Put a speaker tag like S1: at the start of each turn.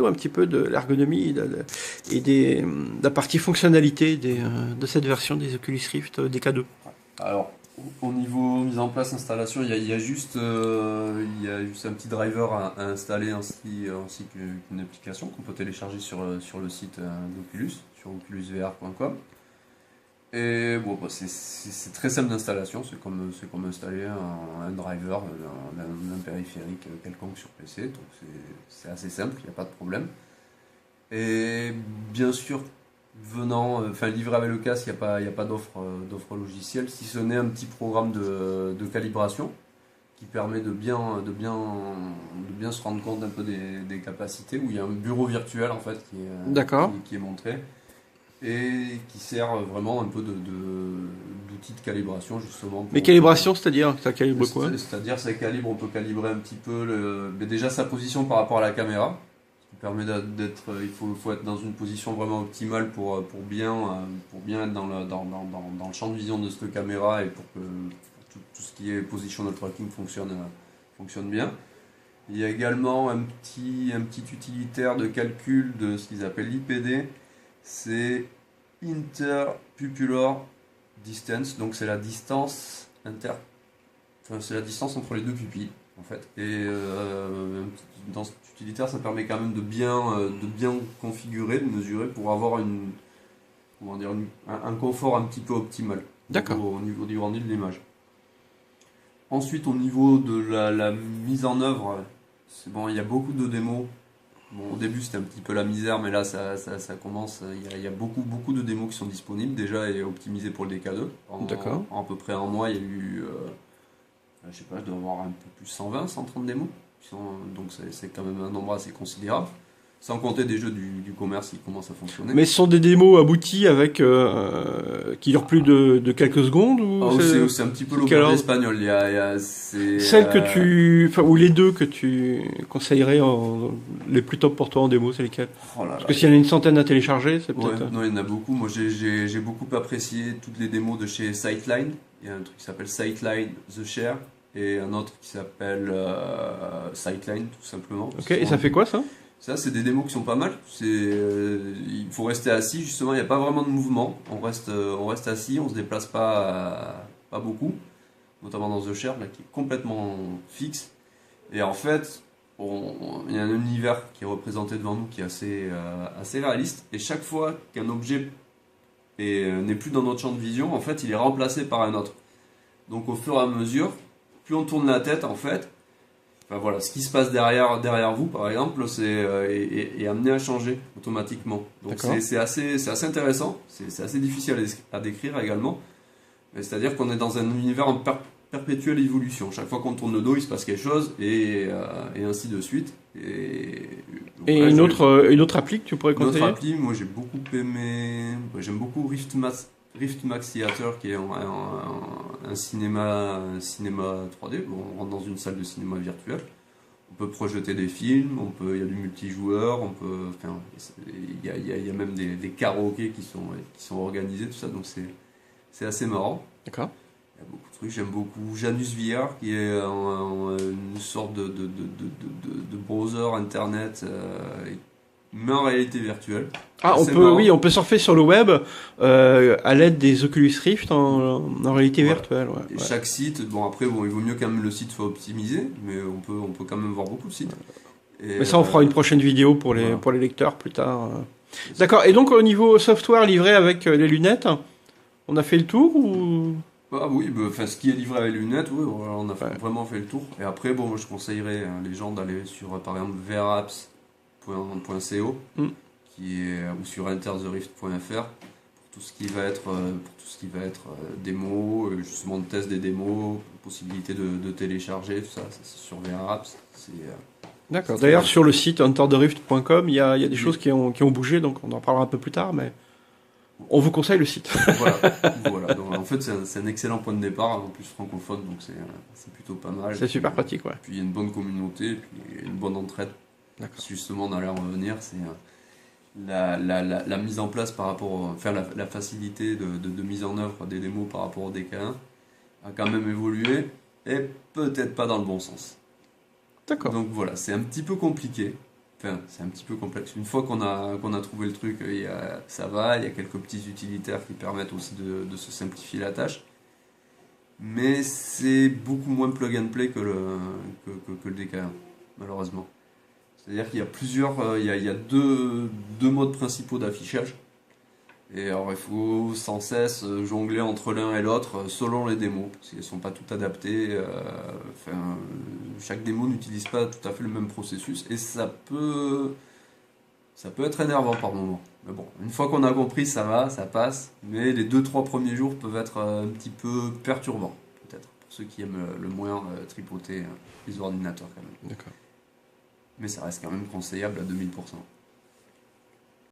S1: un petit peu de l'ergonomie et de la partie fonctionnalité de cette version des Oculus Rift DK2.
S2: Alors, au niveau mise en place, installation, il y a juste un petit driver à installer ainsi qu'une application qu'on peut télécharger sur le site d'Oculus, sur oculusvr.com. Et bon, bah, c'est très simple d'installation, c'est comme installer un driver d'un périphérique quelconque sur PC, donc c'est assez simple, il n'y a pas de problème. Et bien sûr, livré avec le casque, il n'y a pas d'offre logicielle, si ce n'est un petit programme de calibration qui permet de bien se rendre compte un peu des capacités, où il y a un bureau virtuel en fait qui est montré et qui sert vraiment un peu d'outil de calibration justement.
S1: Mais calibration, c'est-à-dire ça calibre quoi?
S2: C'est-à-dire on peut calibrer un petit peu déjà sa position par rapport à la caméra. Permet il faut être dans une position vraiment optimale pour bien être dans le champ de vision de cette caméra et pour que tout ce qui est positional tracking fonctionne bien. Il y a également un petit utilitaire de calcul de ce qu'ils appellent l'IPD, c'est Interpupillar Distance, donc c'est la distance entre les deux pupilles en fait. Et dans cet utilitaire, ça permet quand même de bien configurer, de mesurer pour avoir un confort un petit peu optimal au niveau du rendu de l'image. Ensuite, au niveau de la mise en œuvre, c'est bon, il y a beaucoup de démos. Bon, au début, c'était un petit peu la misère, mais là, ça commence. Il y a beaucoup de démos qui sont disponibles déjà et optimisées pour le DK2. En à peu près un mois, il y a eu, je sais pas, je dois avoir un peu plus 130 démos. Donc c'est quand même un nombre assez considérable. Sans compter des jeux du commerce qui commencent à fonctionner.
S1: Mais ce sont des démos abouties avec qui durent plus de quelques secondes ou
S2: c'est un petit peu l'opéra espagnol.
S1: Celles ou les deux que tu conseillerais les plus top pour toi en démo, c'est lesquelles? Parce que s'il y en a une centaine à télécharger, c'est peut-être.
S2: Non, il y en a beaucoup. Moi, j'ai beaucoup apprécié toutes les démos de chez Sightline. Il y a un truc qui s'appelle Sightline The Share et un autre qui s'appelle Sightline tout simplement.
S1: Ok. Et ça fait quoi ça?
S2: Ça, c'est des démos qui sont pas mal. Il faut rester assis, justement, il n'y a pas vraiment de mouvement. On reste assis, on se déplace pas beaucoup, notamment dans The Share, là, qui est complètement fixe. Et en fait, il y a un univers qui est représenté devant nous qui est assez réaliste. Et chaque fois qu'un objet n'est plus dans notre champ de vision, en fait, il est remplacé par un autre. Donc, au fur et à mesure, plus on tourne la tête, en fait, enfin, voilà, ce qui se passe derrière vous, par exemple, est amené à changer automatiquement. Donc c'est assez intéressant, c'est assez difficile à décrire également. C'est-à-dire qu'on est dans un univers en perpétuelle évolution. Chaque fois qu'on tourne le dos, il se passe quelque chose, et ainsi de suite.
S1: Et une autre appli que tu pourrais conseiller?
S2: Une autre appli, moi j'ai beaucoup aimé, j'aime beaucoup Rift Max Theater, qui est un cinéma 3D. Bon, on rentre dans une salle de cinéma virtuelle. On peut projeter des films, il y a du multijoueur, il y a même des karaokés qui sont organisés, tout ça, donc c'est assez marrant.
S1: D'accord.
S2: Il y a beaucoup de trucs, j'aime beaucoup Janus VR, qui est une sorte de browser internet, mais en réalité virtuelle.
S1: On peut surfer sur le web à l'aide des Oculus Rift en réalité virtuelle. Ouais.
S2: Et chaque site, après, il vaut mieux quand même le site soit optimisé, mais on peut quand même voir beaucoup de sites.
S1: Mais ça, on fera une prochaine vidéo pour les lecteurs plus tard. D'accord. Et donc, au niveau software livré avec les lunettes, on a fait le tour ou...
S2: Ah oui, ce qui est livré avec les lunettes, oui, on a vraiment fait le tour. Et après, moi, je conseillerais les gens d'aller sur, par exemple, vrapps.co ou sur entertherift.fr pour tout ce qui va être démo, justement de test des démos, possibilité de télécharger, tout ça, c'est sur vrapps.
S1: D'accord. D'ailleurs, sur le site entertherift.com, il y a des choses qui ont bougé, donc on en parlera un peu plus tard, mais on vous conseille le site.
S2: Voilà. Donc, en fait, c'est un excellent point de départ, en plus francophone, donc c'est plutôt pas mal.
S1: C'est super pratique, ouais.
S2: Puis il y a une bonne communauté, puis une bonne entraide.
S1: D'accord.
S2: Justement, dans l'air à venir, c'est la mise en place par rapport, la facilité de mise en œuvre des démos par rapport au DK1 a quand même évolué, et peut-être pas dans le bon sens.
S1: D'accord.
S2: Donc voilà, c'est un petit peu compliqué. Enfin, c'est un petit peu complexe. Une fois qu'on a trouvé le truc, ça va, il y a quelques petits utilitaires qui permettent aussi de se simplifier la tâche. Mais c'est beaucoup moins plug and play que le DK1, malheureusement. C'est-à-dire qu'il y a plusieurs, il y a deux modes principaux d'affichage. Et alors il faut sans cesse jongler entre l'un et l'autre selon les démos, parce qu'elles ne sont pas toutes adaptées. Chaque démo n'utilise pas tout à fait le même processus, et ça peut être énervant par moment. Mais bon, une fois qu'on a compris, ça va, ça passe. Mais les 2-3 premiers jours peuvent être un petit peu perturbants, peut-être, pour ceux qui aiment le moins tripoter les ordinateurs quand même.
S1: D'accord.
S2: Mais ça reste quand même conseillable à 2000%.